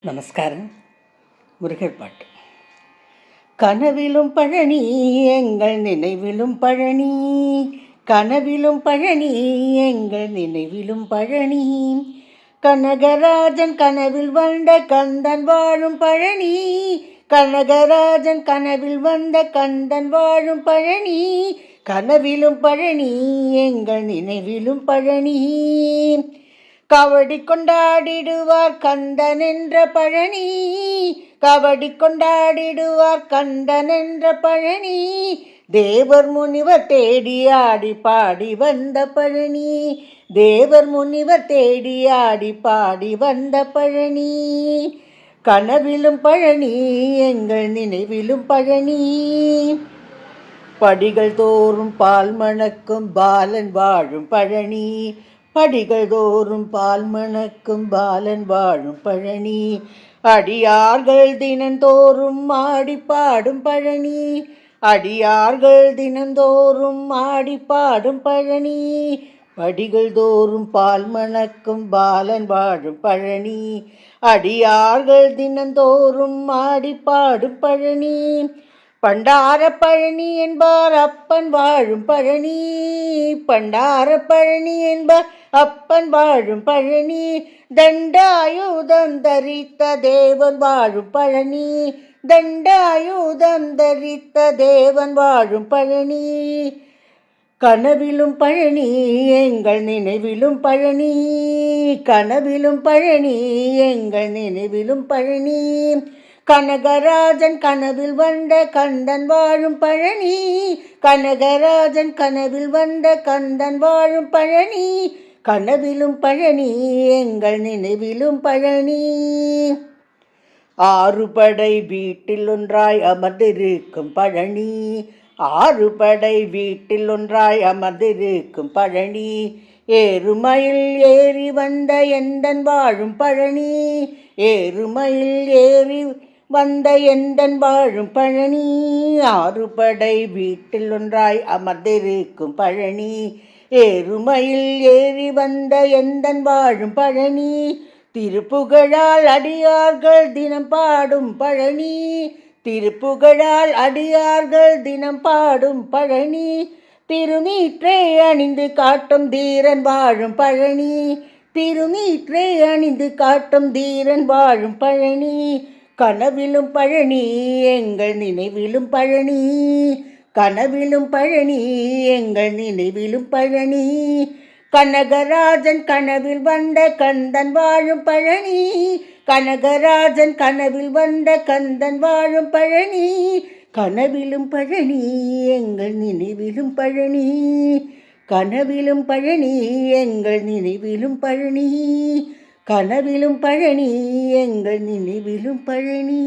நமஸ்காரம். முருகர் பாட்டு. கனவிலும் பழனி எங்கள் நினைவிலும் பழனி, கனவிலும் பழனி எங்கள் நினைவிலும் பழனி, கனகராஜன் கனவில் வந்த கந்தன் வாழும் பழனி, கனகராஜன் கனவில் வந்த கந்தன் வாழும் பழனி, கனவிலும் பழனி எங்கள் நினைவிலும் பழனி, கவடி கொண்டாடிடுவார் கந்தன் என்ற பழனி, கவடி கொண்டாடிடுவார் கந்தன் என்ற பழனி, தேவர் முனிவர் தேடி ஆடி பாடி வந்த பழனி, தேவர் முனிவர் தேடி ஆடி பாடி வந்த பழனி, கனவிலும் பழனி எங்கள் நினைவிலும் பழனி, படிகள் தோறும் பால் மணக்கும் பாலன் வாழும் பழனி, படிகள் தோறும் பால் மணக்கும் பாலன் வாழும் பழனி, அடியார்கள் தினந்தோறும் ஆடி பாடும் பழனி, அடியார்கள் தினந்தோறும் ஆடி பாடும் பழனி, படிகள் தோறும் பால் மணக்கும் பாலன் வாழும் பழனி, அடியார்கள் தினந்தோறும் ஆடி பாடும் பழனி, பண்டார பழனி என்பார் அப்பன் வாழும் பழனி, பண்டார பழனி என்பார் அப்பன் வாழும் பழனி, தண்டாயுதம் தரித்த தேவன் வாழும் பழனி, தண்டாயுதம் தரித்த தேவன் வாழும் பழனி, கனவிலும் பழனி எங்கள் நினைவிலும் பழனி, கனவிலும் பழனி எங்கள் நினைவிலும் பழனி, கனகராஜன் கனவில் வந்த கந்தன் வாழும் பழனி, கனகராஜன் கனவில் வந்த கந்தன் வாழும் பழனி, கனவிலும் பழனி எங்கள் நினைவிலும் பழனி, ஆறுபடை வீட்டில் ஒன்றாய் அமர்ந்திருக்கும் பழனி, ஆறுபடை வீட்டில் ஒன்றாய் அமர்ந்திருக்கும் பழனி, ஏறுமயில் ஏறி வந்த எந்தன் வாழும் பழனி, ஏறுமயில் ஏறி வந்த எந்தன் வாழும் பழனி, ஆறுபடை வீட்டில் ஒன்றாய் அமர்ந்திருக்கும் பழனி, ஏறுமயில் ஏறி வந்த எந்தன் வாழும் பழனி, திருப்புகழால் அடியார்கள் தினம் பாடும் பழனி, திருப்புகழால் அடியார்கள் தினம் பாடும் பழனி, திருநீற்றை அணிந்து காட்டும் தீரன் வாழும் பழனி, திருநீற்றை அணிந்து காட்டும் தீரன் வாழும் பழனி, கனவிலும் பழனி எங்கள் நினைவிலும் பழனி, கனவிலும் பழனி எங்கள் நினைவிலும் பழனி, கனகராஜன் கனவில் வந்த கந்தன் வாழும் பழனி, கனகராஜன் கனவில் வந்த கந்தன் வாழும் பழனி, கனவிலும் பழனி எங்கள் நினைவிலும் பழனி, கனவிலும் பழனி எங்கள் நினைவிலும் பழனி, கனவிலும் பழனி எங்கள் நினைவிலும் பழனி.